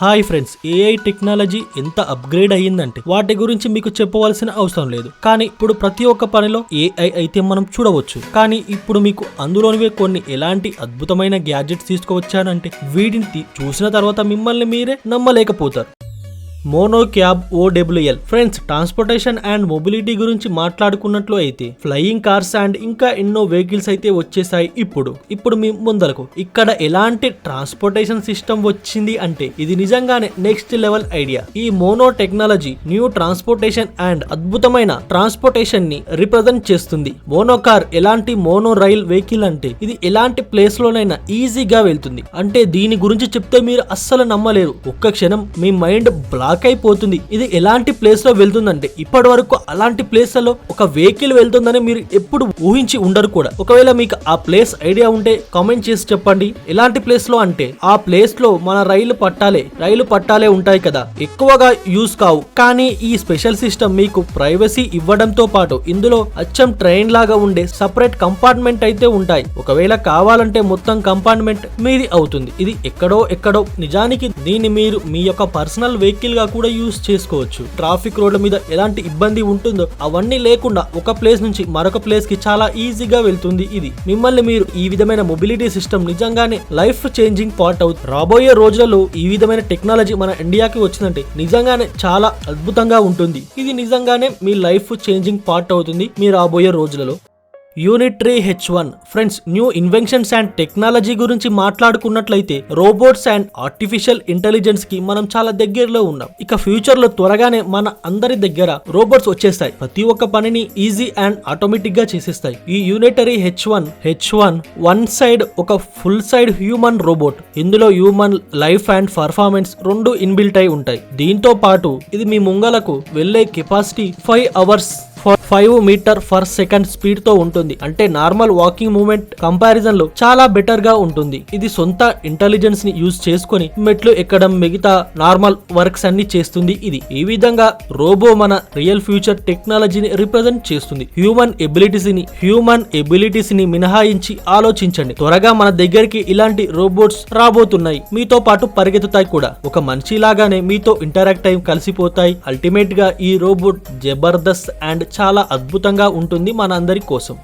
Hi friends, AI technology ఎంత upgrade అయ్యిందంటే వాటి గురించి మీకు చెప్పవలసిన అవసరం లేదు. కానీ ఇప్పుడు ప్రతి ఒక్క పనిలో ఏఐ అయితే మనం చూడవచ్చు. కానీ ఇప్పుడు మీకు అందులోనివే కొన్ని ఎలాంటి అద్భుతమైన గ్యాడ్జెట్స్ తీసుకువచ్చానంటే వీటిని చూసిన తర్వాత మిమ్మల్ని మీరే నమ్మలేకపోతారు. Mono cab OWL friends, transportation and mobility గురించి మాట్లాడుకున్నట్లు అయితే ఫ్లయింగ్ కార్స్ అండ్ ఇంకా ఎన్నో వెహికల్స్ అయితే వచ్చేసాయి. ఇప్పుడు మీ ముందరకు ఇక్కడ ఎలాంటి ట్రాన్స్పోర్టేషన్ సిస్టమ్ వచ్చింది అంటే ఇది నిజంగానే నెక్స్ట్ లెవెల్ ఐడియా. ఈ mono technology new transportation and అద్భుతమైన ట్రాన్స్పోర్టేషన్ ని రిప్రజెంట్ చేస్తుంది. మోనో కార్ ఎలాంటి మోనో రైల్ వెహికల్ అంటే ఇది ఎలాంటి ప్లేస్ లోనైనా ఈజీగా వెళ్తుంది. అంటే దీని గురించి చెప్తే మీరు అస్సలు నమ్మలేరు. ఒక్క క్షణం మీ మైండ్ బ్లాక్ అయిపోతుంది. ఇది ఎలాంటి ప్లేస్ లో వెళ్తుందంటే ఇప్పటి వరకు అలాంటి ప్లేస్ లో ఒక వెహికల్ వెళ్తుందని మీరు ఎప్పుడు ఊహించి ఉండరు కూడా. ఒకవేళ మీకు ఆ ప్లేస్ ఐడియా ఉంటే కామెంట్ చేసి చెప్పండి. ఎలాంటి ప్లేస్ లో అంటే ఆ ప్లేస్ లో మన రైలు పట్టాలే ఉంటాయి కదా, ఎక్కువగా యూజ్ కావు. కానీ ఈ స్పెషల్ సిస్టమ్ మీకు ప్రైవసీ ఇవ్వడంతో పాటు ఇందులో అచ్చం ట్రైన్ లాగా ఉండే సపరేట్ కంపార్ట్మెంట్ అయితే ఉంటాయి. ఒకవేళ కావాలంటే మొత్తం కంపార్ట్మెంట్ మీది అవుతుంది. ఇది ఎక్కడో నిజానికి దీన్ని మీరు మీ యొక్క పర్సనల్ వెహికల్ గా కూడా యూజ్ చేసుకోవచ్చు. ట్రాఫిక్ రోడ్ల మీద ఎలాంటి ఇబ్బంది ఉంటుందో అవన్నీ లేకుండా ఒక ప్లేస్ నుంచి మరొక ప్లేస్ కి చాలా ఈజీగా వెళ్తుంది. ఇది మిమ్మల్ని మీరు ఈ విధమైన మొబిలిటీ సిస్టమ్ నిజంగానే లైఫ్ చేంజింగ్ పార్ట్ అవుతుంది. రాబోయే రోజులలో ఈ విధమైన టెక్నాలజీ మన ఇండియాకి వచ్చిందంటే నిజంగానే చాలా అద్భుతంగా ఉంటుంది. ఇది నిజంగానే మీ లైఫ్ చేంజింగ్ పార్ట్ అవుతుంది మీ రాబోయే రోజులలో. Unitree H1 friends, new inventions and technology గురించి మాట్లాడుకున్నట్లయితే రోబోట్స్ అండ్ ఆర్టిఫిషియల్ ఇంటెలిజెన్స్ కి మనం చాలా దగ్గరలో ఉన్నాం. ఇక ఫ్యూచర్ లో త్వరగానే మన అందరి దగ్గర రోబోట్స్ వచ్చేస్తాయి. ప్రతి ఒక్క పనిని ఈజీ అండ్ ఆటోమేటిక్ గా చేసేస్తాయి. ఈ యూనిటరీ H1 వన్ సైడ్ ఒక ఫుల్ సైడ్ హ్యూమన్ రోబోట్. ఇందులో హ్యూమన్ లైఫ్ అండ్ పర్ఫార్మెన్స్ రెండు ఇన్బిల్ట్ అయి ఉంటాయి. దీంతో పాటు ఇది మీ ముంగలకు వెళ్లే కెపాసిటీ 5 hours 5 మీటర్/సెకండ్ స్పీడ్ తో ఉంటుంది. అంటే నార్మల్ వాకింగ్ మూవ్మెంట్ కంపారిజన్ లో చాలా బెటర్ గా ఉంటుంది. ఇది సొంత ఇంటెలిజెన్స్ ని యూజ్ చేసుకుని మెట్లు ఎక్కడం, మిగతా నార్మల్ వర్క్స్ అన్ని చేస్తుంది. ఇది ఈ విధంగా రోబో మన రియల్ ఫ్యూచర్ టెక్నాలజీని రిప్రజెంట్ చేస్తుంది. హ్యూమన్ ఎబిలిటీస్ ని మినహాయించి ఆలోచించండి. త్వరగా మన దగ్గరికి ఇలాంటి రోబోట్స్ రాబోతున్నాయి. మీతో పాటు పరిగెత్తుతాయి కూడా. ఒక మనిషి లాగానే మీతో ఇంటరాక్ట్ అయి కలిసిపోతాయి. అల్టిమేట్ గా ఈ రోబోట్ జబర్దస్త్ అండ్ చాలా అద్భుతంగా ఉంటుంది మన అందరి కోసం.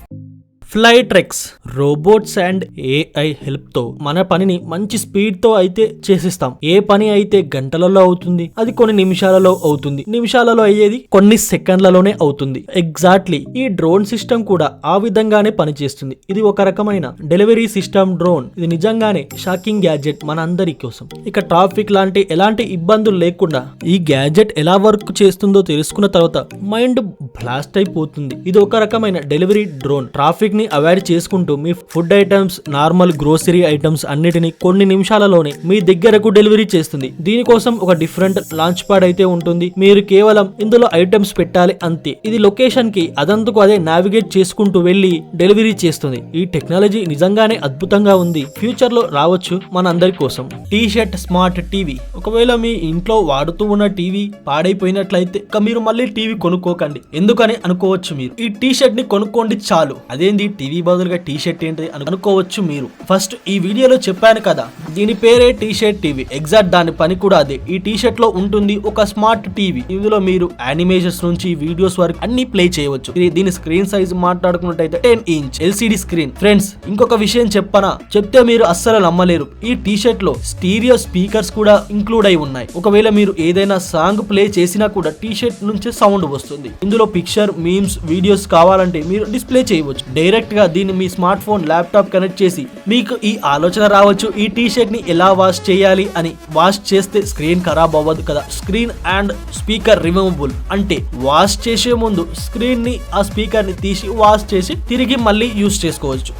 ఫ్లైట్రెక్స్ రోబోట్స్ అండ్ ఏఐ హెల్ప్ తో మన పనిని మంచి స్పీడ్ తో అయితే చేసిస్తాం. ఏ పని అయితే గంటలలో అవుతుంది అది కొన్ని నిమిషాలలో అవుతుంది. నిమిషాలలో అయ్యేది కొన్ని సెకండ్లలోనే అవుతుంది. ఎగ్జాక్ట్లీ ఈ డ్రోన్ సిస్టమ్ కూడా ఆ విధంగానే పనిచేస్తుంది. ఇది ఒక రకమైన డెలివరీ సిస్టమ్ డ్రోన్. ఇది నిజంగానే షాకింగ్ గ్యాడ్జెట్ మన అందరి కోసం. ఇక ట్రాఫిక్ లాంటి ఎలాంటి ఇబ్బందులు లేకుండా ఈ గ్యాడ్జెట్ ఎలా వర్క్ చేస్తుందో తెలుసుకున్న తర్వాత మైండ్ బ్లాస్ట్ అయిపోతుంది. ఇది ఒక రకమైన డెలివరీ డ్రోన్. ట్రాఫిక్ ని అవాయిడ్ చేసుకుంటూ మీ food items, normal grocery items అన్నిటిని కొన్ని నిమిషాలలోనే మీ దగ్గరకు డెలివరీ చేస్తుంది. దీనికోసం ఒక డిఫరెంట్ లాంచ్ ప్యాడ్ అయితే ఉంటుంది. మీరు కేవలం ఇందులో ఐటమ్స్ పెట్టాలి అంతే. ఇది లొకేషన్ కి అదంతకు అదే నావిగేట్ చేసుకుంటూ వెళ్లి డెలివరీ చేస్తుంది. ఈ టెక్నాలజీ నిజంగానే అద్భుతంగా ఉంది. ఫ్యూచర్ లో రావచ్చు మన అందరి కోసం. T-shirt smart TV. ఒకవేళ మీ ఇంట్లో వాడుతూ ఉన్న టీవీ పాడైపోయినట్లయితే మీరు మళ్ళీ టీవీ కొనుక్కోకండి. ఎందుకని అనుకోవచ్చు మీరు. ఈ టీ-షర్ట్ ని కొనుక్కోండి చాలు. అదేంది టీవీ బదులుగా టీ-షర్ట్ ఏంటి అనుకోవచ్చు మీరు. ఫస్ట్ ఈ వీడియోలో చెప్పాను కదా, దీని పేరే టీ-షర్ట్ టీవీ. ఎగ్జాక్ట్ దాని పని కూడా అదే. ఈ టీ-షర్ట్ లో ఉంటుంది ఒక స్మార్ట్ టీవీ. ఇందులో మీరు యానిమేషన్స్ నుంచి వీడియోస్ వరకు అన్ని ప్లే చేయవచ్చు. దీని స్క్రీన్ సైజ్ మాట్లాడుకున్నట్టయితే 10 inch LCD స్క్రీన్. ఫ్రెండ్స్, ఇంకొక విషయం చెప్తే మీరు అస్సలు నమ్మలేరు. ఈ టీ-షర్ట్ లో స్టీరియో స్పీకర్స్ కూడా ఇంక్లూడ్ అయి ఉన్నాయి. ఒకవేళ మీరు ఏదైనా సాంగ్ ప్లే చేసినా కూడా టీ-షర్ట్ నుంచి సౌండ్ వస్తుంది. ఇందులో పిక్చర్, మీమ్స్, వీడియోస్ కావాలంటే మీరు డిస్ప్లే చేయవచ్చు. డైరెక్ట్ గా దీన్ని మీ స్మార్ట్ ఫోన్, ల్యాప్టాప్ కనెక్ట్ చేసి మీకు ఈ ఆలోచన రావచ్చు, ఈ టీ-షర్ట్ ని ఎలా వాష్ చేయాలి అని. వాష్ చేస్తే స్క్రీన్ ఖరాబ్ అవ్వదు కదా. Screen and speaker removable. అంటే వాష్ చేసే ముందు స్క్రీన్ ని, ఆ స్పీకర్ ని తీసి వాష్ చేసి తిరిగి మళ్ళీ యూజ్ చేసుకోవచ్చు.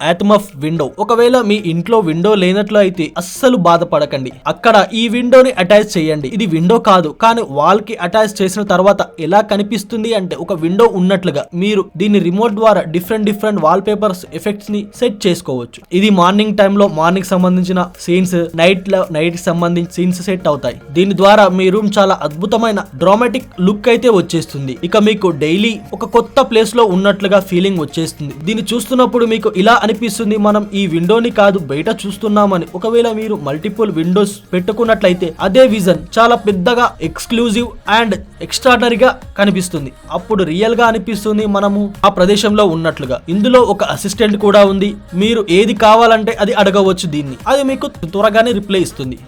ఆటమఫ్ విండో. ఒకవేళ మీ ఇంట్లో విండో లేనట్లు అయితే అస్సలు బాధపడకండి. అక్కడ ఈ విండోని అటాచ్ చేయండి. ఇది విండో కాదు, కానీ వాల్ కి అటాచ్ చేసిన తర్వాత ఎలా కనిపిస్తుంది అంటే ఒక విండో ఉన్నట్లుగా. మీరు దీన్ని రిమోట్ ద్వారా డిఫరెంట్ వాల్ పేపర్స్, ఎఫెక్ట్స్ ని సెట్ చేసుకోవచ్చు. ఇది మార్నింగ్ టైంలో మార్నింగ్ సంబంధించిన సీన్స్, నైట్ సంబంధించిన సీన్స్ సెట్ అవుతాయి. దీని ద్వారా మీ రూమ్ చాలా అద్భుతమైన డ్రామాటిక్ లుక్ అయితే వచ్చేస్తుంది. ఇక మీకు డైలీ ఒక కొత్త ప్లేస్ లో ఉన్నట్లుగా ఫీలింగ్ వచ్చేస్తుంది. దీన్ని చూస్తున్నప్పుడు మీకు ఇలా అనిపిస్తుంది మనం ఈ విండోని కాదు బయట చూస్తున్నామని. ఒకవేళ మీరు మల్టిపుల్ విండోస్ పెట్టుకున్నట్లయితే అదే విజన్ చాలా పెద్దగా ఎక్స్క్లూజివ్ అండ్ ఎక్స్ట్రాడనరీగా కనిపిస్తుంది. అప్పుడు రియల్ గా అనిపిస్తుంది మనము ఆ ప్రదేశంలో ఉన్నట్లుగా. ఇందులో ఒక అసిస్టెంట్ కూడా ఉంది, మీరు ఏది కావాలంటే అది అడగవచ్చు దీన్ని, అది మీకు త్వరగానే రిప్లై ఇస్తుంది.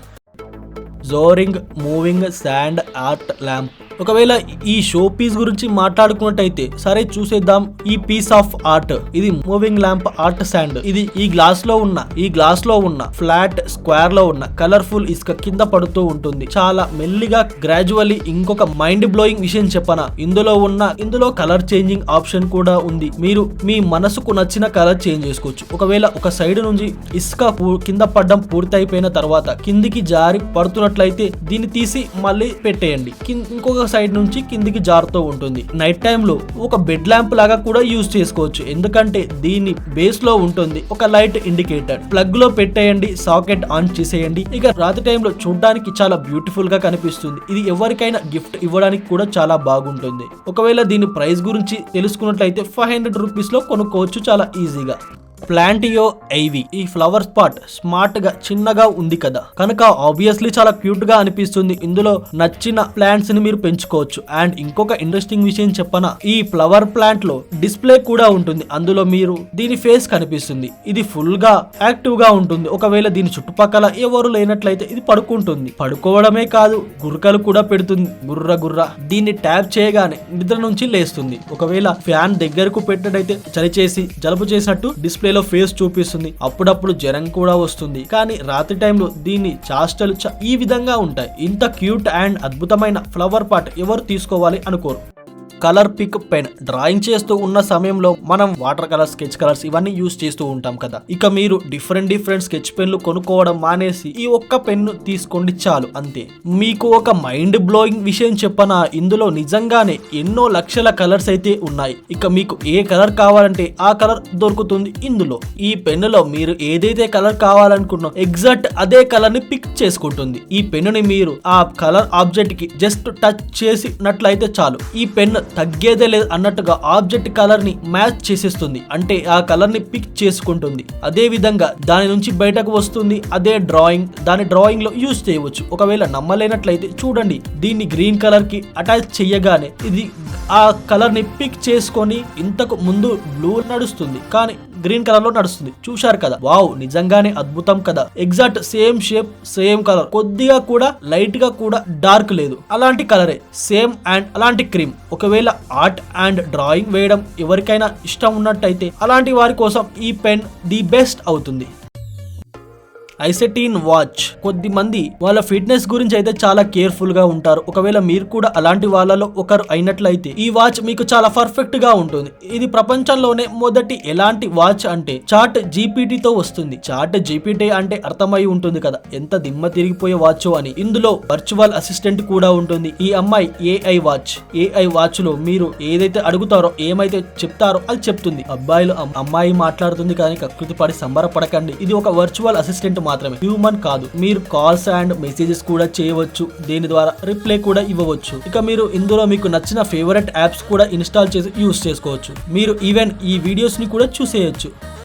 జోరింగ్ మూవింగ్ శాండ్ ఆర్ట్ ల్యాంప్. ఒకవేళ ఈ షో పీస్ గురించి మాట్లాడుకున్నట్టయితే సరే చూసేద్దాం. ఈ పీస్ ఆఫ్ ఆర్ట్ ఇది మూవింగ్ ల్యాంప్ ఆర్ట్ శాండ్. ఇది ఈ గ్లాస్ లో ఉన్న ఫ్లాట్ స్క్వేర్ లో ఉన్న కలర్ఫుల్ ఇసుక కింద పడుతూ ఉంటుంది. చాలా మెల్లిగా గ్రాడ్యువల్లీ. ఇంకొక మైండ్ బ్లోయింగ్ విషయం చెప్పనా, ఇందులో కలర్ చేంజింగ్ ఆప్షన్ కూడా ఉంది. మీరు మీ మనసుకు నచ్చిన కలర్ చేంజ్ చేసుకోవచ్చు. ఒకవేళ ఒక సైడ్ నుంచి ఇసుక కింద పడడం పూర్తయిపోయిన తర్వాత కిందికి జారి పడుతున్నట్లయితే దీన్ని తీసి మళ్ళీ పెట్టేయండి. ఇంకొక సైడ్ నుంచి కిందికి జారుతూ ఉంటుంది. నైట్ టైమ్ లో ఒక బెడ్ ల్యాంప్ లాగా కూడా యూజ్ చేసుకోవచ్చు, ఎందుకంటే దీని బేస్ లో ఉంటుంది ఒక లైట్ ఇండికేటర్. ప్లగ్ లో పెట్టేయండి, సాకెట్ ఆన్ చేసేయండి. ఇక రాత్రి టైంలో చూడడానికి చాలా బ్యూటిఫుల్ గా కనిపిస్తుంది. ఇది ఎవరికైనా గిఫ్ట్ ఇవ్వడానికి కూడా చాలా బాగుంటుంది. ఒకవేళ దీని ప్రైస్ గురించి తెలుసుకున్నట్లయితే 500 రూపీస్ లో కొనుక్కోవచ్చు చాలా ఈజీగా. ప్లాంటియో ఐవి. ఈ ఫ్లవర్ స్పాట్ స్మార్ట్ గా చిన్నగా ఉంది కదా, కనుక ఆబ్వియస్లీ చాలా క్యూట్ గా అనిపిస్తుంది. ఇందులో నచ్చిన ప్లాంట్స్ ని మీరు పెంచుకోవచ్చు. అండ్ ఇంకొక ఇంట్రెస్టింగ్ విషయం చెప్పనా, ఈ ఫ్లవర్ ప్లాంట్ లో డిస్ప్లే కూడా ఉంటుంది. అందులో మీరు దీని ఫేస్ కనిపిస్తుంది. ఇది ఫుల్ గా యాక్టివ్ గా ఉంటుంది. ఒకవేళ దీని చుట్టుపక్కల ఎవరు లేనట్లయితే ఇది పడుకుంటుంది. పడుకోవడమే కాదు, గుర్కలు కూడా పెడుతుంది. గుర్ర దీన్ని ట్యాప్ చేయగానే నిద్ర నుంచి లేస్తుంది. ఒకవేళ ఫ్యాన్ దగ్గరకు పెట్టినట్టయితే చలి చేసి జలుబు చేసినట్టు డిస్ప్లే లో ఫేస్ చూపిస్తుంది. అప్పుడప్పుడు జ్వరం కూడా వస్తుంది. కానీ రాత్రి టైంలో దీని చాష్టలు ఈ విధంగా ఉంటాయి. ఇంత క్యూట్ అండ్ అద్భుతమైన ఫ్లవర్ పాట్ ఎవరు తీసుకోవాలి అనుకోరు. Colour pick pen. డ్రాయింగ్ చేస్తూ ఉన్న సమయంలో మనం వాటర్ కలర్, స్కెచ్ కలర్స్ ఇవన్నీ యూజ్ చేస్తూ ఉంటాం కదా. ఇక మీరు డిఫరెంట్ స్కెచ్ పెన్లు కొనుక్కోవడం మానేసి ఈ ఒక్క పెన్ను తీసుకోండి చాలు, అంతే. మీకు ఒక మైండ్ బ్లోయింగ్ విషయం చెప్పనా, ఇందులో నిజంగానే ఎన్నో లక్షల కలర్స్ అయితే ఉన్నాయి. ఇక మీకు ఏ కలర్ కావాలంటే ఆ కలర్ దొరుకుతుంది ఇందులో. ఈ పెన్నులో మీరు ఏదైతే కలర్ కావాలనుకున్నా ఎగ్జాక్ట్ అదే కలర్ ని పిక్ చేసుకుంటుంది. ఈ పెన్నుని మీరు ఆ కలర్ ఆబ్జెక్ట్ కి జస్ట్ టచ్ చేసినట్లయితే చాలు, ఈ పెన్ను తగ్గేదే లేదు అన్నట్టుగా ఆబ్జెక్ట్ కలర్ ని మ్యాచ్ చేసేస్తుంది. అంటే ఆ కలర్ ని పిక్ చేసుకుంటుంది. అదే విధంగా దాని నుంచి బయటకు వస్తుంది అదే డ్రాయింగ్. దాని డ్రాయింగ్ లో యూజ్ చేయవచ్చు. ఒకవేళ నమ్మలేనట్లయితే చూడండి, దీన్ని గ్రీన్ కలర్ కి అటాచ్ చేయగానే ఇది ఆ కలర్ ని పిక్ చేసుకొని ఇంతకు ముందు బ్లూ నడుస్తుంది కానీ గ్రీన్ కలర్ లో నడుస్తుంది. చూశారు కదా, వావ్, నిజంగానే అద్భుతం కదా. Exact same shape, same colour, కొద్దిగా కూడా లైట్ గా కూడా డార్క్ లేదు, అలాంటి కలరే సేమ్. అండ్ అలాంటి క్రీమ్. ఒకవేళ ఆర్ట్ అండ్ డ్రాయింగ్ వేయడం ఎవరికైనా ఇష్టం ఉన్నట్టయితే అలాంటి వారి కోసం ఈ పెన్ ది బెస్ట్ అవుతుంది. ఐసెటీన్ వాచ్. కొద్ది మంది వాళ్ళ ఫిట్నెస్ గురించి అయితే చాలా కేర్ఫుల్ గా ఉంటారు. ఒకవేళ మీరు కూడా అలాంటి వాళ్ళలో ఒకరు అయినట్లయితే ఈ వాచ్ మీకు చాలా పర్ఫెక్ట్ గా ఉంటుంది. ఇది ప్రపంచంలోనే మొదటి ఎలాంటి వాచ్ అంటే చాట్ జీపీటీ తో వస్తుంది. చాట్ జీపీటీ అంటే అర్థమై ఉంటుంది కదా ఎంత దిమ్మ తిరిగిపోయే వాచ్ అని. ఇందులో వర్చువల్ అసిస్టెంట్ కూడా ఉంటుంది. ఈ అమ్మాయి ఏఐ వాచ్ లో మీరు ఏదైతే అడుగుతారో, ఏమైతే చెప్తారో అది చెప్తుంది. అబ్బాయిలు అమ్మాయి మాట్లాడుతుంది కానీ కకృతి పడి సంబరపడకండి. ఇది ఒక వర్చువల్ అసిస్టెంట్ మాత్రమే, హ్యూమన్ కాదు. మీరు కాల్స్ అండ్ మెసేజెస్ కూడా చేయవచ్చు. దీని ద్వారా రిప్లై కూడా ఇవ్వవచ్చు. ఇక మీరు ఇందులో మీకు నచ్చిన ఫేవరెట్ యాప్స్ కూడా ఇన్స్టాల్ చేసి యూజ్ చేసుకోవచ్చు. మీరు ఈవెన్ ఈ వీడియోస్ ని కూడా చూసేయచ్చు.